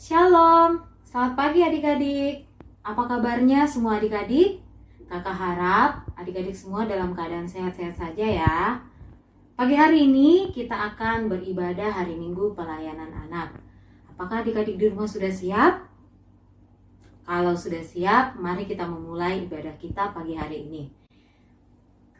Shalom, selamat pagi adik-adik. Apa kabarnya semua adik-adik? Kakak harap adik-adik semua dalam keadaan sehat-sehat saja ya. Pagi hari ini kita akan beribadah hari Minggu pelayanan anak. Apakah adik-adik di rumah sudah siap? Kalau sudah siap, mari kita memulai ibadah kita pagi hari ini.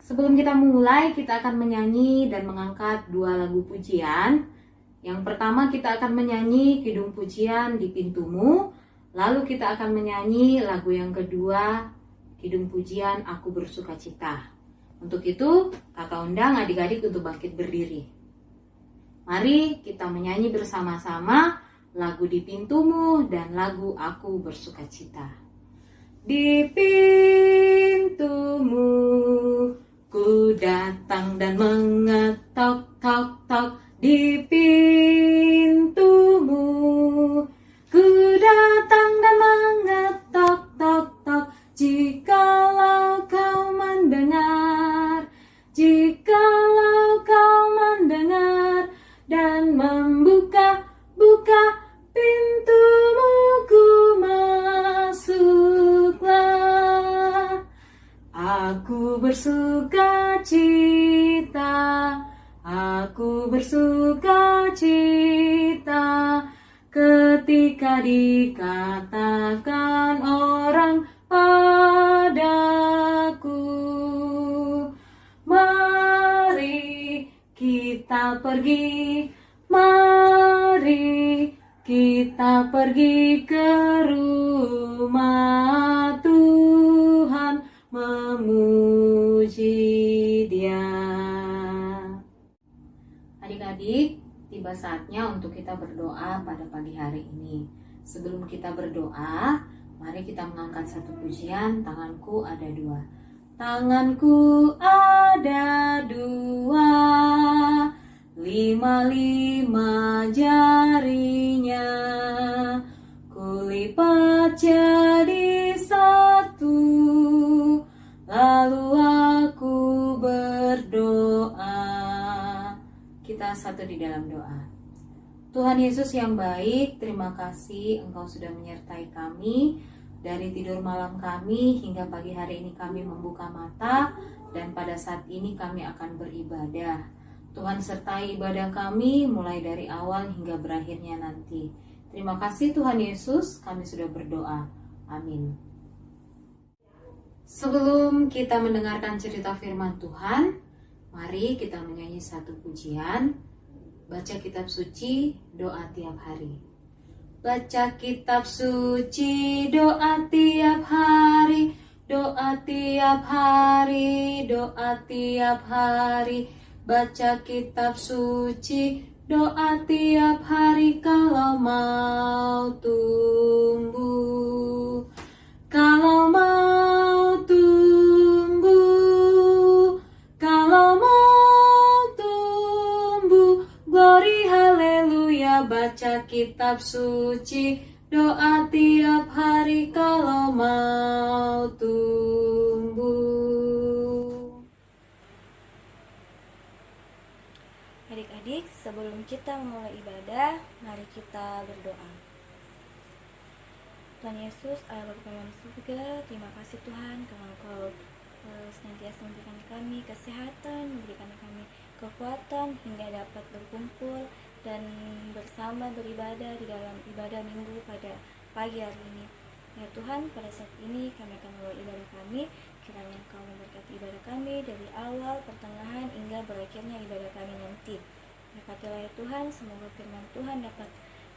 Sebelum kita memulai, kita akan menyanyi dan mengangkat dua lagu pujian. Yang pertama kita akan menyanyi Kidung Pujian di Pintumu. Lalu kita akan menyanyi lagu yang kedua, Kidung Pujian Aku Bersukacita. Untuk itu, kakak undang adik-adik untuk bangkit berdiri. Mari kita menyanyi bersama-sama lagu di Pintumu dan lagu Aku Bersukacita. Di pintumu ku datang dan mengetok-tok-tok. Di pintumu ku datang dan mengetok-tok-tok. Jikalau kau mendengar, jikalau kau mendengar dan membuka pintumu, ku masuklah. Aku bersukacita, aku bersukacita ketika dikatakan orang padaku, mari kita pergi, mari kita pergi ke rumah Tuhan memuji Dia. Adik-adik, tiba saatnya untuk kita berdoa pada pagi hari ini. Sebelum kita berdoa, mari kita mengangkat satu pujian, tanganku ada dua. Tanganku ada dua, lima jarinya, kulipat jadi satu, lalu aku berdoa. Kita satu di dalam doa. Tuhan Yesus yang baik, terima kasih Engkau sudah menyertai kami dari tidur malam kami hingga pagi hari ini kami membuka mata, dan pada saat ini kami akan beribadah. Tuhan sertai ibadah kami mulai dari awal hingga berakhirnya nanti. Terima kasih Tuhan Yesus, kami sudah berdoa. Amin. Sebelum kita mendengarkan cerita firman Tuhan, mari kita menyanyi satu pujian, baca kitab suci, doa tiap hari. Baca kitab suci, doa tiap hari, doa tiap hari, doa tiap hari. Baca kitab suci, doa tiap hari kalau mau tumbuh. Kalau mau tumbuh, kalau mau tumbuh, glory haleluya. Baca kitab suci, doa tiap hari kalau mau tumbuh. Adik-adik, sebelum kita memulai ibadah, mari kita berdoa. Tuhan Yesus, Allah Bapa kami di surga, terima kasih Tuhan karena Engkau senantiasa memberikan kami kesehatan, memberikan kami kekuatan hingga dapat berkumpul dan bersama beribadah di dalam ibadah minggu pada pagi hari ini. Ya Tuhan, pada saat ini kami akan memulai ibadah kami. Kiranya Engkau memberkati ibadah kami dari awal, pertengahan, hingga berakhirnya ibadah kami nanti. Berkatilah ya Tuhan, semoga firman Tuhan dapat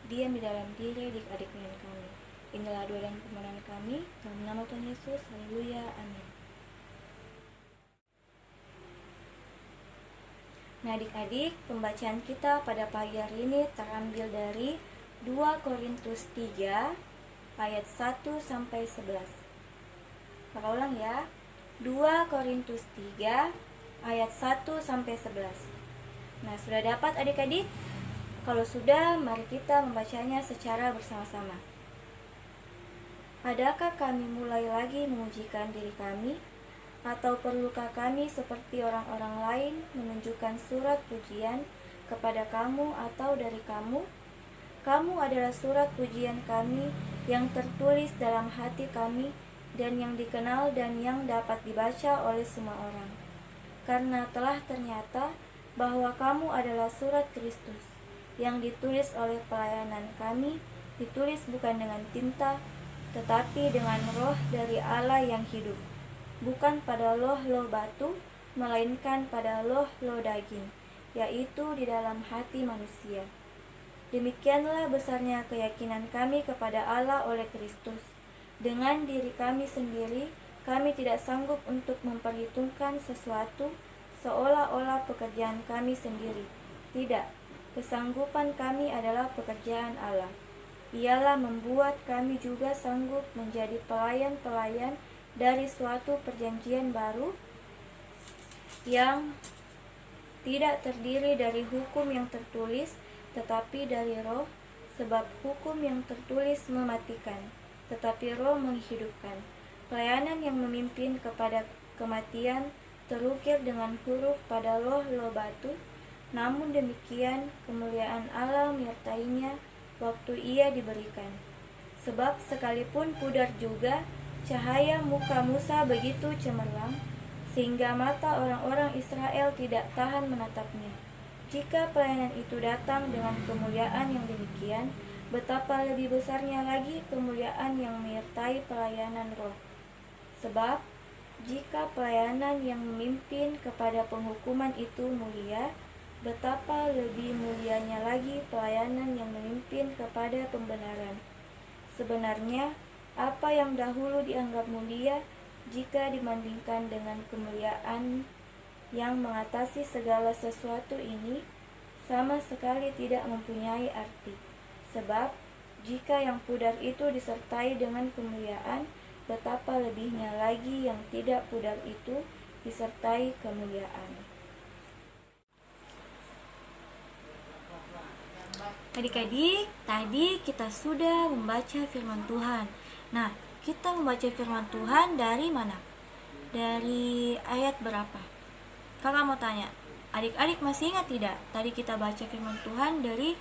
diam di dalam diri adik-adik kami. Inilah doa dan permohonan kami, dalam nama Tuhan Yesus, haleluya, amin. Nah adik-adik, pembacaan kita pada pagi hari ini terambil dari 2 Korintus 3 ayat 1-11. Maka ulang ya, 2 Korintus 3 ayat 1-11. Nah, sudah dapat adik-adik? Kalau sudah, mari kita membacanya secara bersama-sama. Adakah kami mulai lagi mengujikan diri kami? Atau perlukah kami seperti orang-orang lain menunjukkan surat pujian kepada kamu atau dari kamu? kamu adalah surat pujian kami yang tertulis dalam hati kami dan yang dikenal dan yang dapat dibaca oleh semua orang. Karena telah ternyata bahwa kamu adalah surat Kristus yang ditulis oleh pelayanan kami, ditulis bukan dengan tinta, tetapi dengan roh dari Allah yang hidup, bukan pada loh-loh batu, melainkan pada loh-loh daging, yaitu di dalam hati manusia. Demikianlah besarnya keyakinan kami kepada Allah oleh Kristus. Dengan diri kami sendiri, kami tidak sanggup untuk memperhitungkan sesuatu seolah-olah pekerjaan kami sendiri. Tidak, kesanggupan kami adalah pekerjaan Allah. Ialah membuat kami juga sanggup menjadi pelayan-pelayan dari suatu perjanjian baru yang tidak terdiri dari hukum yang tertulis, tetapi dari roh, sebab hukum yang tertulis mematikan, tetapi roh menghidupkan. Pelayanan yang memimpin kepada kematian terukir dengan huruf pada loh-loh batu, namun demikian kemuliaan Allah menyertainya waktu ia diberikan. Sebab sekalipun pudar juga, cahaya muka Musa begitu cemerlang, sehingga mata orang-orang Israel tidak tahan menatapnya. Jika pelayanan itu datang dengan kemuliaan yang demikian, betapa lebih besarnya lagi kemuliaan yang menyertai pelayanan roh. Sebab, jika pelayanan yang memimpin kepada penghukuman itu mulia, betapa lebih mulianya lagi pelayanan yang memimpin kepada pembenaran. Sebenarnya, apa yang dahulu dianggap mulia, jika dibandingkan dengan kemuliaan yang mengatasi segala sesuatu ini, sama sekali tidak mempunyai arti. Sebab, jika yang pudar itu disertai dengan kemuliaan, betapa lebihnya lagi yang tidak pudar itu disertai kemuliaan. Adik-adik, tadi kita sudah membaca firman Tuhan. Nah, kita membaca firman Tuhan dari mana? Dari ayat berapa? Kakak mau tanya, adik-adik masih ingat tidak? Tadi kita baca firman Tuhan dari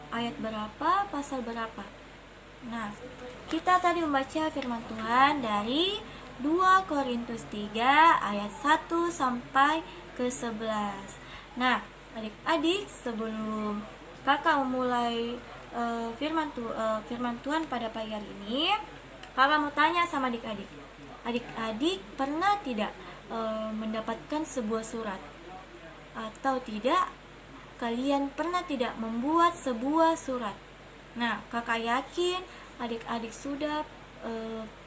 ayat berapa, pasal berapa? Nah, kita tadi membaca firman Tuhan dari 2 Korintus 3 ayat 1 sampai ke 11. Nah, adik-adik, sebelum kakak memulai firman Tuhan pada pagi hari ini, kakak mau tanya sama adik-adik. Adik-adik pernah tidak mendapatkan sebuah surat? Atau tidak, kalian pernah tidak membuat sebuah surat? Nah, kakak yakin adik-adik sudah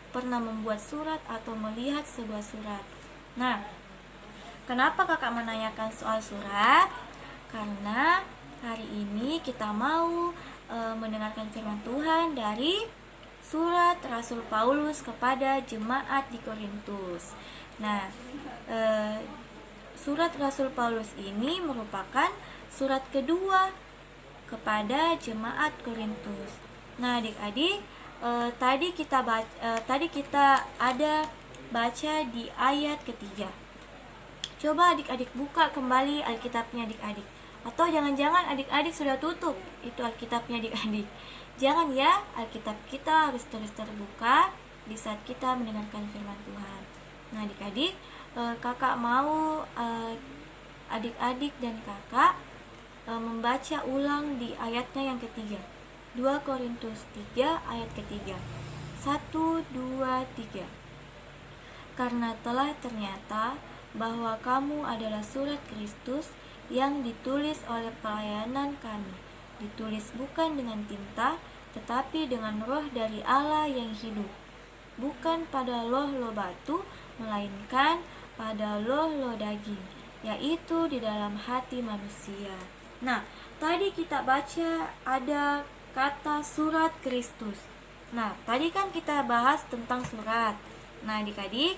pernah membuat surat atau melihat sebuah surat. Nah, kenapa kakak menanyakan soal surat? Karena hari ini kita mau mendengarkan firman Tuhan dari surat Rasul Paulus kepada jemaat di Korintus. Nah, surat Rasul Paulus ini merupakan surat kedua kepada jemaat Korintus. Nah, adik-adik, tadi kita ada baca di ayat ketiga. Coba adik-adik buka kembali Alkitabnya adik-adik. Atau jangan-jangan adik-adik sudah tutup itu Alkitabnya adik-adik. Jangan ya, Alkitab kita harus terus terbuka di saat kita mendengarkan firman Tuhan. Nah, adik-adik, kakak mau adik-adik dan kakak membaca ulang di ayatnya yang ketiga. 2 Korintus 3 ayat ketiga. 1, 2, 3. Karena telah ternyata bahwa kamu adalah surat Kristus yang ditulis oleh pelayanan kami, ditulis bukan dengan tinta, tetapi dengan roh dari Allah yang hidup, bukan pada loh-loh batu, melainkan pada loh-loh daging, yaitu di dalam hati manusia. Nah, tadi kita baca ada kata surat Kristus. Nah, tadi kan kita bahas tentang surat. Nah, adik-adik,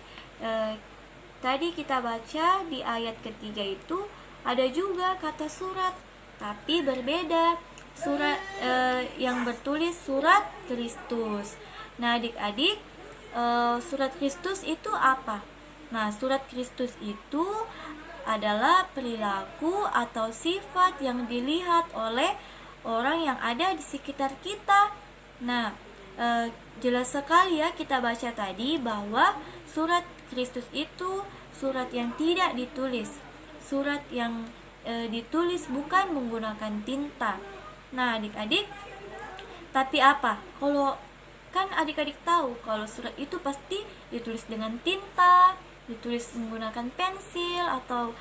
tadi kita baca di ayat ketiga itu ada juga kata surat, tapi berbeda. Surat yang bertulis surat Kristus. Nah, adik-adik, surat Kristus itu apa? Nah, surat Kristus itu adalah perilaku atau sifat yang dilihat oleh orang yang ada di sekitar kita. Nah, jelas sekali ya kita baca tadi bahwa surat Kristus itu surat yang tidak ditulis, surat yang ditulis bukan menggunakan tinta. Nah, adik-adik, tapi apa? Kalau kan adik-adik tahu kalau surat itu pasti ditulis dengan tinta, ditulis menggunakan pensil atau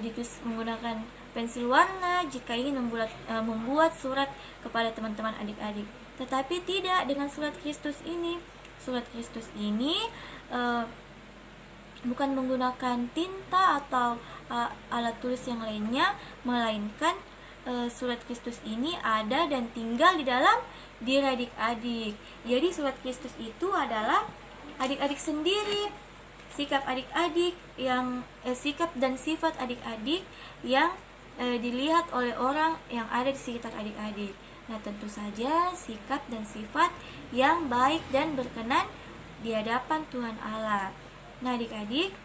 ditulis menggunakan pensil warna jika ingin membuat surat kepada teman-teman adik-adik. Tetapi tidak dengan surat Kristus ini. Surat Kristus ini bukan menggunakan tinta atau alat tulis yang lainnya, melainkan surat Kristus ini ada dan tinggal di dalam diri adik-adik. Jadi surat Kristus itu adalah adik-adik sendiri, sikap adik-adik yang sikap dan sifat adik-adik yang dilihat oleh orang yang ada di sekitar adik-adik. Nah, tentu saja sikap dan sifat yang baik dan berkenan di hadapan Tuhan Allah. Nah, adik-adik,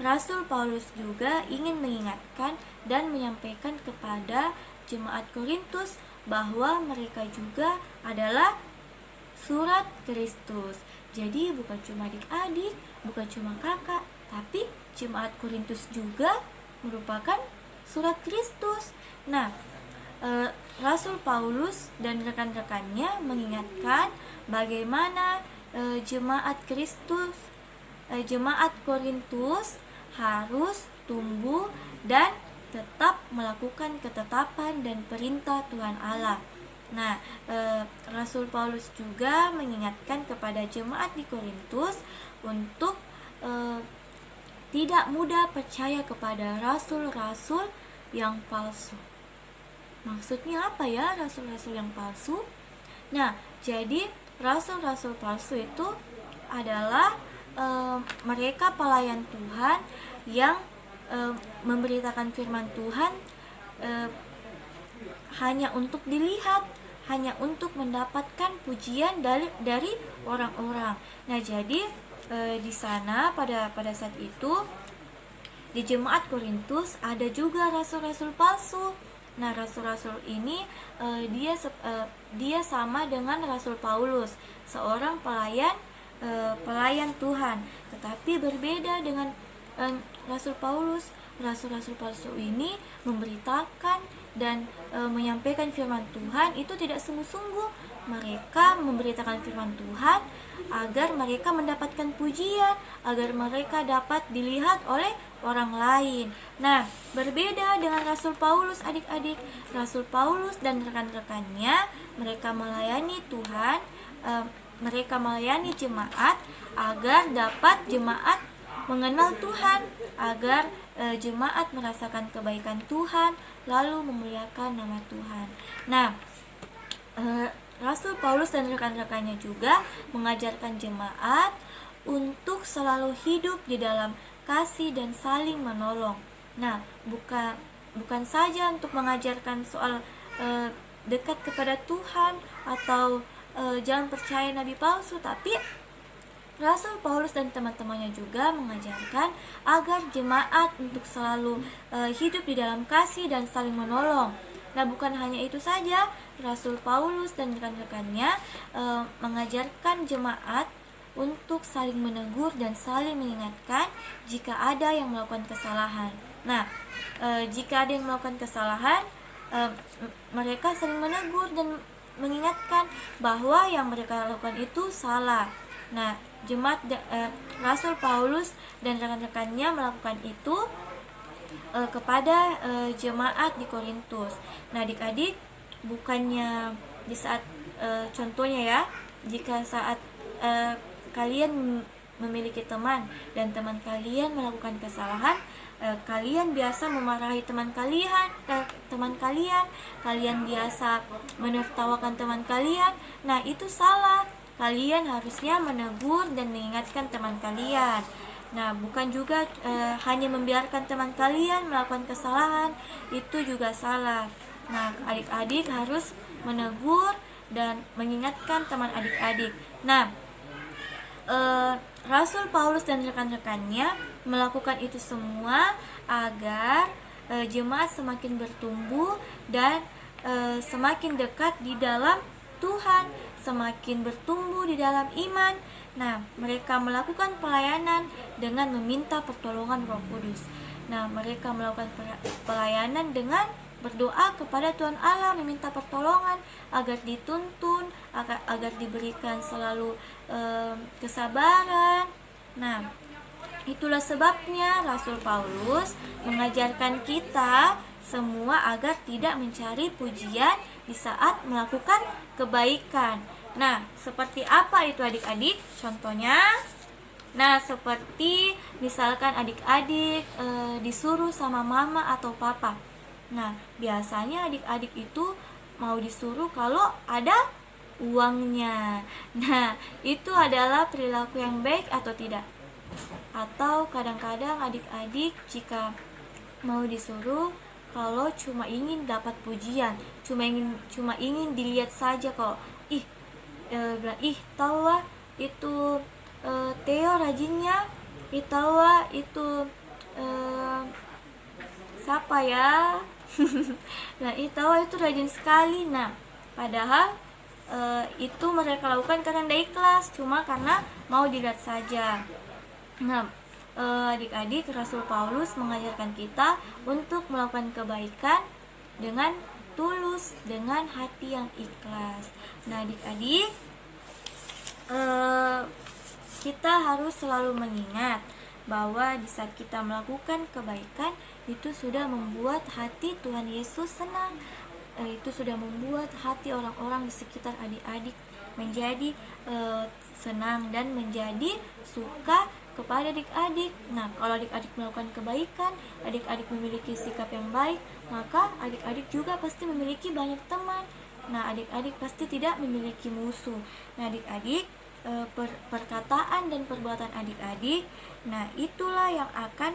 Rasul Paulus juga ingin mengingatkan dan menyampaikan kepada jemaat Korintus bahwa mereka juga adalah surat Kristus. Jadi bukan cuma adik-adik, bukan cuma kakak, tapi jemaat Korintus juga merupakan surat Kristus. Nah, Rasul Paulus dan rekan-rekannya mengingatkan bagaimana jemaat Korintus harus tumbuh dan tetap melakukan ketetapan dan perintah Tuhan Allah. Nah, Rasul Paulus juga mengingatkan kepada jemaat di Korintus untuk tidak mudah percaya kepada rasul-rasul yang palsu. Maksudnya apa ya rasul-rasul yang palsu? Nah, jadi rasul-rasul palsu itu adalah mereka pelayan Tuhan yang memberitakan firman Tuhan hanya untuk dilihat, hanya untuk mendapatkan pujian dari orang-orang. Nah, jadi di sana pada saat itu di jemaat Korintus ada juga rasul-rasul palsu. Nah, rasul-rasul ini dia sama dengan Rasul Paulus, seorang pelayan Tuhan, tetapi berbeda dengan Rasul Paulus. Rasul-rasul palsu ini memberitakan dan menyampaikan firman Tuhan itu tidak sungguh-sungguh. Mereka memberitakan firman Tuhan agar mereka mendapatkan pujian, agar mereka dapat dilihat oleh orang lain. Nah, berbeda dengan Rasul Paulus, adik-adik. Rasul Paulus dan rekan-rekannya, mereka melayani Tuhan, mereka melayani jemaat agar dapat jemaat mengenal Tuhan, agar jemaat merasakan kebaikan Tuhan, lalu memuliakan nama Tuhan. Nah, Rasul Paulus dan rekan-rekannya juga mengajarkan jemaat untuk selalu hidup di dalam kasih dan saling menolong. Nah, bukan saja untuk mengajarkan soal dekat kepada Tuhan atau jangan percaya nabi palsu, tapi Rasul Paulus dan teman-temannya juga mengajarkan agar jemaat untuk selalu hidup di dalam kasih dan saling menolong. Nah, bukan hanya itu saja, Rasul Paulus dan rekan-rekannya mengajarkan jemaat untuk saling menegur dan saling mengingatkan jika ada yang melakukan kesalahan. Nah, jika ada yang melakukan kesalahan, mereka saling menegur dan mengingatkan bahwa yang mereka lakukan itu salah. Nah, Rasul Paulus dan rekan-rekannya melakukan itu kepada jemaat di Korintus. Nah, adik-adik, bukannya di saat contohnya ya, jika saat kalian memiliki teman dan teman kalian melakukan kesalahan, kalian biasa memarahi teman kalian, kalian biasa menertawakan teman kalian. Nah, itu salah. Kalian harusnya menegur dan mengingatkan teman kalian. Nah, bukan juga hanya membiarkan teman kalian melakukan kesalahan, itu juga salah. Nah, adik-adik harus menegur dan mengingatkan teman adik-adik. Nah, Rasul Paulus dan rekan-rekannya melakukan itu semua agar jemaat semakin bertumbuh dan semakin dekat di dalam Tuhan, semakin bertumbuh di dalam iman. Nah, mereka melakukan pelayanan dengan meminta pertolongan Roh Kudus. Nah, mereka melakukan pelayanan dengan berdoa kepada Tuhan Allah, meminta pertolongan agar dituntun, agar diberikan selalu kesabaran. Nah, itulah sebabnya Rasul Paulus mengajarkan kita semua agar tidak mencari pujian di saat melakukan kebaikan. Nah, seperti apa itu adik-adik? Contohnya, nah seperti misalkan adik-adik disuruh sama mama atau papa. Nah, biasanya adik-adik itu mau disuruh kalau ada uangnya. Nah, itu adalah perilaku yang baik atau tidak? Atau kadang-kadang adik-adik jika mau disuruh kalau cuma ingin dapat pujian, cuma ingin dilihat saja, kok bilang tahu lah itu Theo rajinnya, tahu lah itu siapa ya nah tahu itu rajin sekali. Nah, padahal itu mereka lakukan karena tidak ikhlas, cuma karena mau dilihat saja. Nah, adik-adik, Rasul Paulus mengajarkan kita untuk melakukan kebaikan dengan tulus, dengan hati yang ikhlas. Nah, adik-adik, kita harus selalu mengingat bahwa di saat kita melakukan kebaikan itu sudah membuat hati Tuhan Yesus senang. Itu sudah membuat hati orang-orang di sekitar adik-adik menjadi senang dan menjadi suka kepada adik-adik. Nah, kalau adik-adik melakukan kebaikan, adik-adik memiliki sikap yang baik, maka adik-adik juga pasti memiliki banyak teman. Nah, adik-adik pasti tidak memiliki musuh. Nah, adik-adik, perkataan dan perbuatan adik-adik, nah itulah yang akan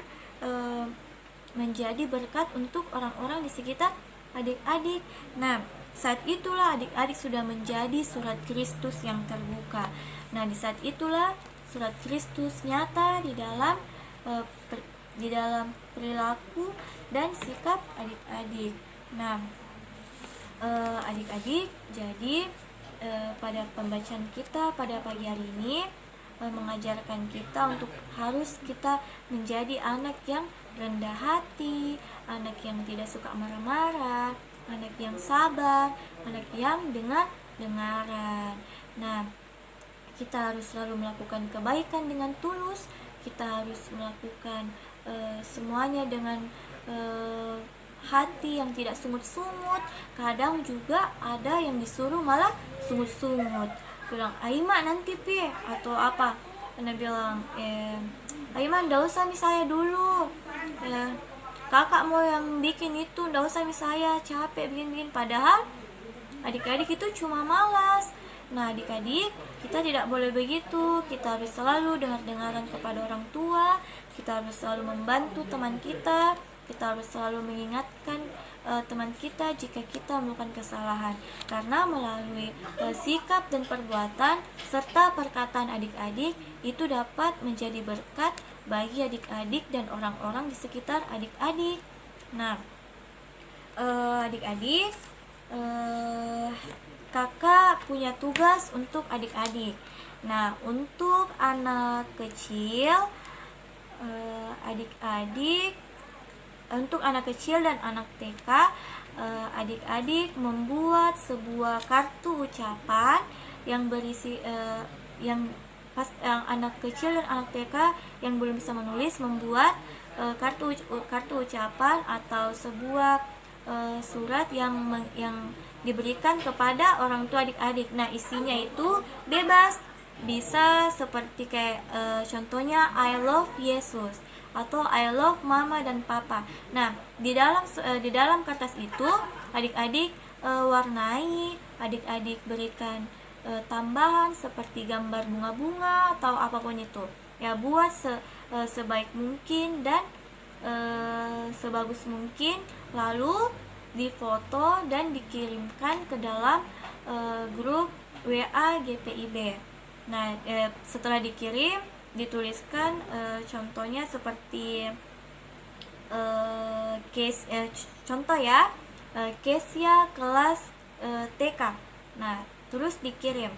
menjadi berkat untuk orang-orang di sekitar adik-adik. Nah, saat itulah adik-adik sudah menjadi surat Kristus yang terbuka. Nah, di saat itulah surat Kristus nyata di dalam perilaku dan sikap adik-adik. Nah, adik-adik, jadi pada pembacaan kita pada pagi hari ini mengajarkan kita untuk harus kita menjadi anak yang rendah hati, anak yang tidak suka marah-marah, anak yang sabar, anak yang dengar-dengaran. Nah, kita harus selalu melakukan kebaikan dengan tulus. Kita harus melakukan semuanya dengan hati yang tidak sungut-sungut. Kadang juga ada yang disuruh malah sungut-sungut, bilang Aima nanti pi atau apa, karena bilang Aima ndak usah misalnya dulu, kakak mau yang bikin itu, ndak usah misalnya capek bikin-bikin. Padahal adik-adik itu cuma malas. Nah, adik-adik, kita tidak boleh begitu. Kita harus selalu dengar-dengaran kepada orang tua. Kita harus selalu membantu teman kita. Kita harus selalu mengingatkan teman kita jika kita melakukan kesalahan. Karena melalui sikap dan perbuatan serta perkataan adik-adik itu dapat menjadi berkat bagi adik-adik dan orang-orang di sekitar adik-adik. Nah, adik-adik, kakak punya tugas untuk adik-adik. Nah, untuk anak kecil, untuk anak kecil dan anak TK, adik-adik membuat sebuah kartu ucapan yang berisi yang anak kecil dan anak TK yang belum bisa menulis membuat kartu ucapan atau sebuah surat yang diberikan kepada orang tua adik-adik. Nah, isinya itu bebas, bisa seperti kayak contohnya I love Yesus atau I love mama dan papa. Nah, di dalam kertas itu adik-adik warnai, adik-adik berikan tambahan seperti gambar bunga-bunga atau apapun itu. Ya, buat sebaik mungkin dan sebagus mungkin, lalu difoto dan dikirimkan ke dalam grup WA GPIB. Nah, setelah dikirim dituliskan contohnya seperti case contoh ya, Kesia kelas TK. Nah, terus dikirim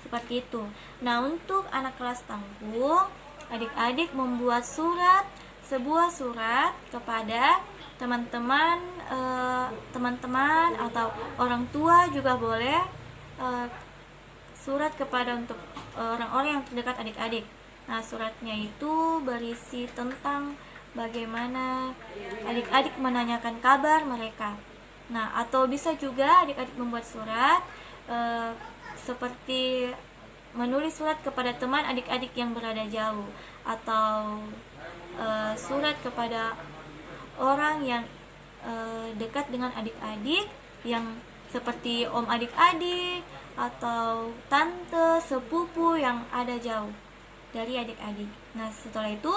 seperti itu. Nah, untuk anak kelas tanggung, adik-adik membuat sebuah surat kepada teman-teman atau orang tua juga boleh, surat kepada untuk orang-orang yang terdekat adik-adik. Nah, suratnya itu berisi tentang bagaimana adik-adik menanyakan kabar mereka. Nah, atau bisa juga adik-adik membuat surat seperti menulis surat kepada teman adik-adik yang berada jauh, atau surat kepada orang yang dekat dengan adik-adik, yang seperti om adik-adik atau tante, sepupu yang ada jauh dari adik-adik. Nah, setelah itu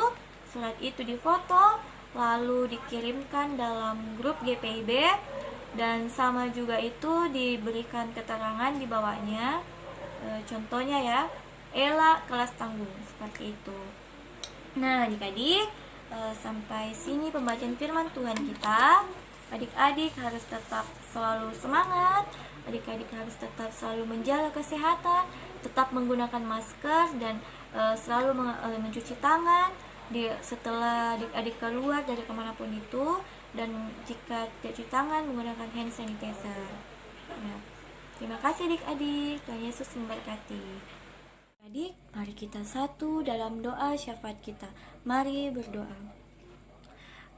surat itu difoto lalu dikirimkan dalam grup GPIB, dan sama juga itu diberikan keterangan di bawahnya. Contohnya ya, Ella kelas tanggung, seperti itu. Nah, adik-adik, sampai sini pembacaan firman Tuhan kita. Adik-adik harus tetap selalu semangat, adik-adik harus tetap selalu menjaga kesehatan, tetap menggunakan masker, dan selalu mencuci tangan setelah adik-adik keluar dari kemanapun itu, dan jika tidak cuci tangan menggunakan hand sanitizer. Nah, terima kasih adik-adik, Tuhan Yesus memberkati. Adik, mari kita satu dalam doa syafaat kita. Mari berdoa.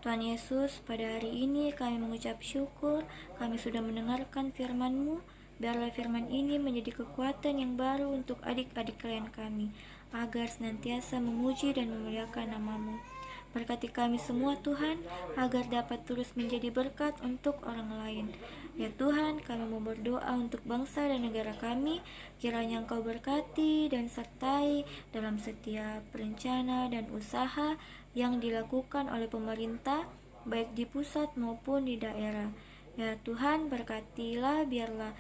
Tuhan Yesus, pada hari ini kami mengucap syukur, kami sudah mendengarkan firman-Mu. Biarlah firman ini menjadi kekuatan yang baru untuk adik-adik klien kami, agar senantiasa memuji dan memuliakan nama-Mu. Berkati kami semua Tuhan, agar dapat terus menjadi berkat untuk orang lain. Ya Tuhan, kami mau berdoa untuk bangsa dan negara kami, kiranya Engkau berkati dan sertai dalam setiap rencana dan usaha yang dilakukan oleh pemerintah, baik di pusat maupun di daerah. Ya Tuhan, berkatilah, biarlah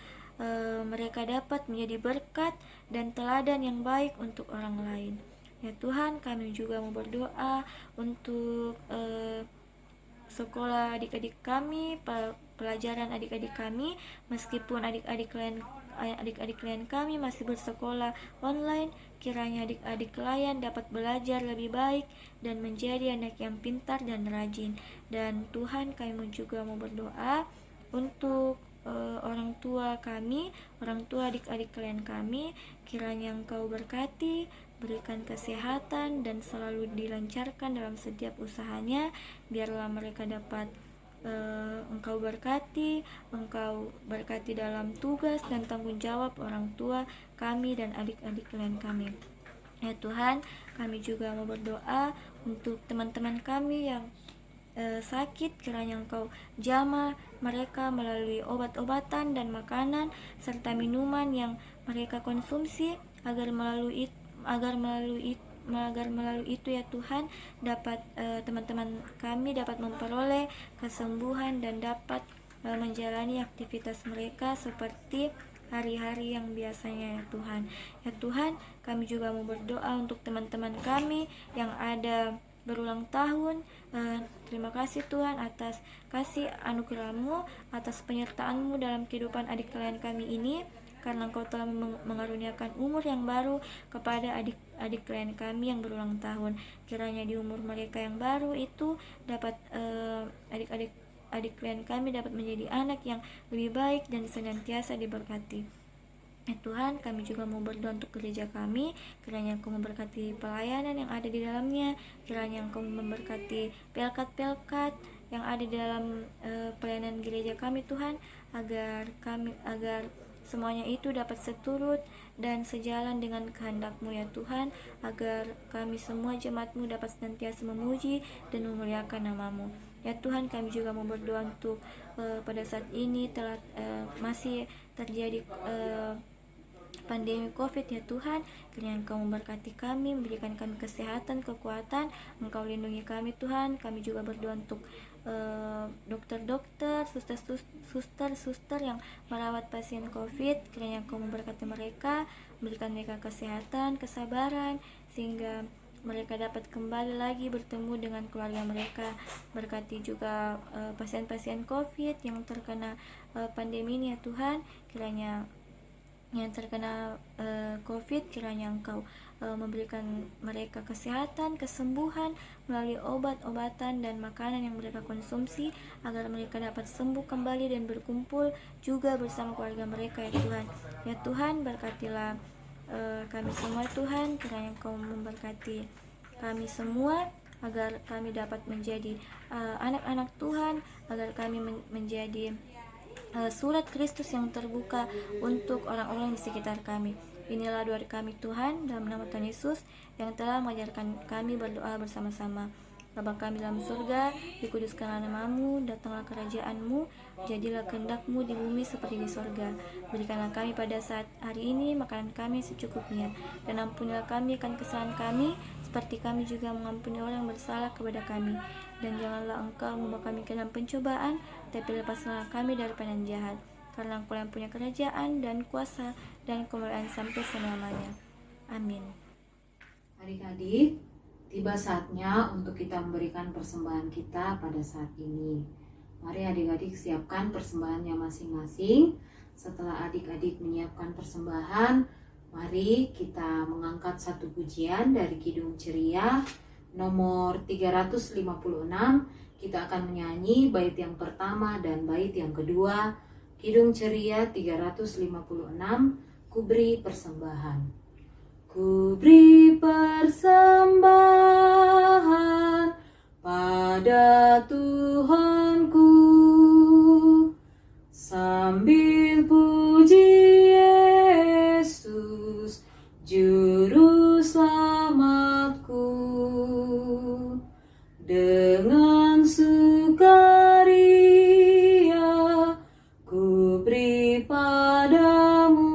mereka dapat menjadi berkat dan teladan yang baik untuk orang lain. Ya Tuhan, kami juga mau berdoa untuk sekolah adik-adik kami, pelajaran adik-adik kami, meskipun adik-adik klien kami masih bersekolah online, kiranya adik-adik klien dapat belajar lebih baik dan menjadi anak yang pintar dan rajin. Dan Tuhan, kami juga mau berdoa untuk orang tua kami, orang tua adik-adik klien kami, kiranya Engkau berkati, berikan kesehatan dan selalu dilancarkan dalam setiap usahanya. Biarlah mereka dapat Engkau berkati dalam tugas dan tanggung jawab orang tua kami dan adik-adik klien kami. Ya Tuhan, kami juga mau berdoa untuk teman-teman kami yang sakit, kiranya Engkau jamah mereka melalui obat-obatan dan makanan serta minuman yang mereka konsumsi, agar melalui itu ya Tuhan, dapat teman-teman kami dapat memperoleh kesembuhan dan dapat menjalani aktivitas mereka seperti hari-hari yang biasanya ya Tuhan. Ya Tuhan, kami juga mau berdoa untuk teman-teman kami yang ada berulang tahun. Terima kasih Tuhan atas kasih anugerah-Mu, atas penyertaan-Mu dalam kehidupan adik klien kami ini, karena Engkau telah mengaruniakan umur yang baru kepada adik-adik klien kami yang berulang tahun. Kiranya di umur mereka yang baru itu dapat adik klien kami dapat menjadi anak yang lebih baik dan senantiasa diberkati. Tuhan, kami juga mau berdoa untuk gereja kami, kiranya Engkau memberkati pelayanan yang ada di dalamnya, kiranya Engkau memberkati pelkat-pelkat yang ada di dalam pelayanan gereja kami Tuhan, agar semuanya itu dapat seturut dan sejalan dengan kehendak-Mu ya Tuhan, agar kami semua jemaat-Mu dapat senantiasa memuji dan memuliakan nama-Mu. Ya Tuhan, kami juga mau berdoa untuk pada saat ini telah masih terjadi pandemi COVID ya Tuhan, kiranya Engkau memberkati kami, memberikan kami kesehatan, kekuatan, Engkau lindungi kami Tuhan. Kami juga berdoa untuk dokter-dokter, suster yang merawat pasien COVID, kiranya Engkau memberkati mereka, berikan mereka kesehatan, kesabaran, sehingga mereka dapat kembali lagi bertemu dengan keluarga mereka. Berkati juga pasien-pasien COVID yang terkena pandemi ini ya Tuhan, kiranya yang terkena COVID, kiranya Engkau memberikan mereka kesehatan, kesembuhan melalui obat-obatan dan makanan yang mereka konsumsi, agar mereka dapat sembuh kembali dan berkumpul juga bersama keluarga mereka ya Tuhan. Ya Tuhan, berkatilah kami semua Tuhan, kiranya Engkau memberkati kami semua, agar kami dapat menjadi anak-anak Tuhan, agar kami menjadi surat Kristus yang terbuka untuk orang-orang di sekitar kami. Inilah doa kami Tuhan, dalam nama Tuhan Yesus yang telah mengajarkan kami berdoa bersama-sama. Bapa kami dalam surga, dikuduskanlah namamu, datanglah kerajaan-Mu, jadilah kehendak-Mu di bumi seperti di surga. Berikanlah kami pada saat hari ini makanan kami secukupnya, dan ampunilah kami akan kesalahan kami, seperti kami juga mengampuni orang yang bersalah kepada kami. Dan janganlah Engkau membawa kami ke dalam pencobaan, tapi lepaskanlah kami daripada yang jahat. Karena Engkau yang punya kerajaan dan kuasa dan kemuliaan sampai selamanya. Amin. Adik-adik, tiba saatnya untuk kita memberikan persembahan kita pada saat ini. Mari adik-adik siapkan persembahannya masing-masing. Setelah adik-adik menyiapkan persembahan, mari kita mengangkat satu pujian dari Kidung Ceria nomor 356. Kita akan menyanyi bait yang pertama dan bait yang kedua. Kidung Ceria 356, Ku beri persembahan. Ku beri persembahan pada Tuhanku, sambil puji Yesus, Juru Selamatku. Dengan sukaria ku beri padamu,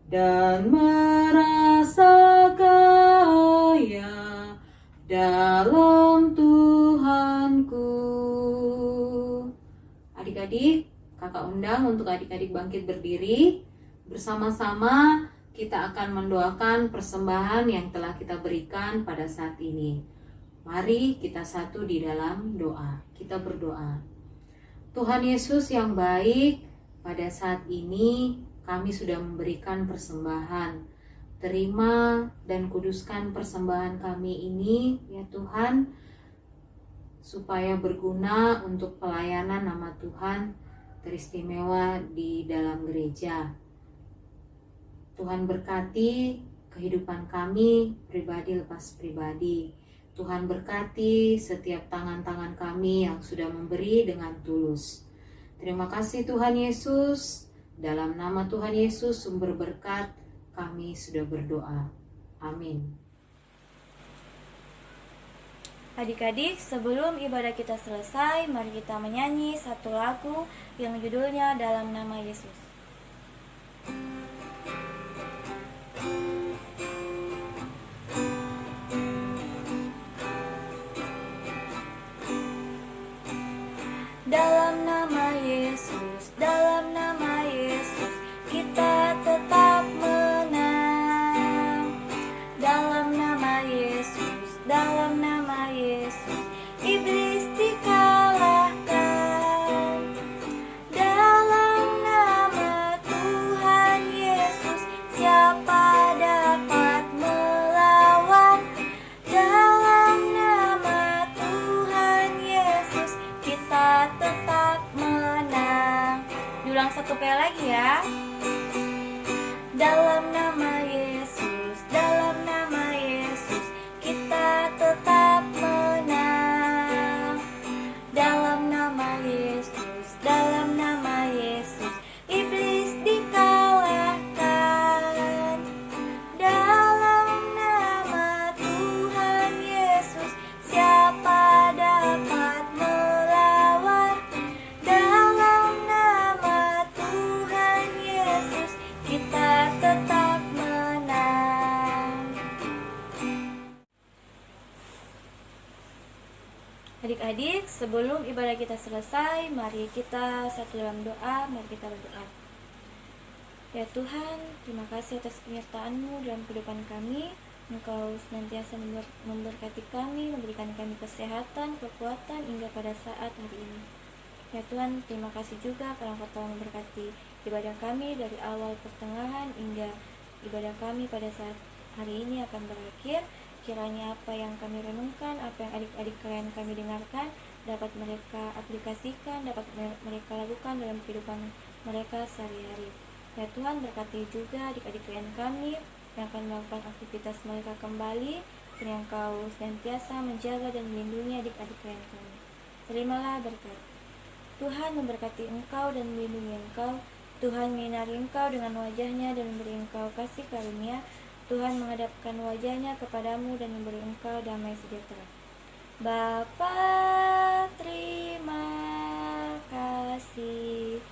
dan merasa kaya dalam Tuhanku. Adik-adik, kakak undang untuk adik-adik bangkit berdiri. Bersama-sama kita akan mendoakan persembahan yang telah kita berikan pada saat ini. Mari kita satu di dalam doa. Kita berdoa. Tuhan Yesus yang baik, pada saat ini kami sudah memberikan persembahan. Terima dan kuduskan persembahan kami ini, ya Tuhan, supaya berguna untuk pelayanan nama Tuhan teristimewa di dalam gereja. Tuhan berkati kehidupan kami pribadi lepas pribadi. Tuhan berkati setiap tangan-tangan kami yang sudah memberi dengan tulus. Terima kasih Tuhan Yesus. Dalam nama Tuhan Yesus sumber berkat, kami sudah berdoa. Amin. Adik-adik, sebelum ibadah kita selesai, mari kita menyanyi satu lagu yang judulnya Dalam Nama Yesus. Dalam nama Yesus, dalam nama Yesus, kita tetap menang. Dalam nama Yesus, dalam nama Yesus, iblis dikalahkan. Dalam nama Tuhan Yesus, siapa dapat melawan? Dalam nama Tuhan Yesus, kita tetap menang. Diulang satu kali lagi ya. Dalam nama Yesus, dalam nama Yesus, kita tetap menang. Dalam nama Yesus, dalam nama Yesus, iblis dikalahkan. Dalam nama Tuhan Yesus, siapa dapat melawan? Dalam nama Tuhan Yesus, kita tetap menang. Adik-adik, sebelum ibadah kita selesai, mari kita satu dalam doa, mari kita berdoa. Ya Tuhan, terima kasih atas penyertaan-Mu dalam kehidupan kami. Engkau senantiasa memberkati kami, memberikan kami kesehatan, kekuatan hingga pada saat hari ini. Ya Tuhan, terima kasih juga karena Engkau telah memberkati ibadah kami dari awal pertengahan hingga ibadah kami pada saat hari ini akan berakhir. Kiranya apa yang kami renungkan, apa yang adik-adik klien kami dengarkan, dapat mereka aplikasikan, dapat mereka lakukan dalam kehidupan mereka sehari-hari. Ya Tuhan, berkati juga adik-adik klien kami yang akan melakukan aktivitas mereka kembali, dan yang Kau senantiasa menjaga dan melindungi adik-adik klien kami. Terimalah berkat. Tuhan memberkati engkau dan melindungi engkau. Tuhan menyinari engkau dengan wajahnya dan memberi engkau kasih karunia. Tuhan menghadapkan wajahnya kepadamu dan memberi engkau damai sejahtera. Bapa, terima kasih.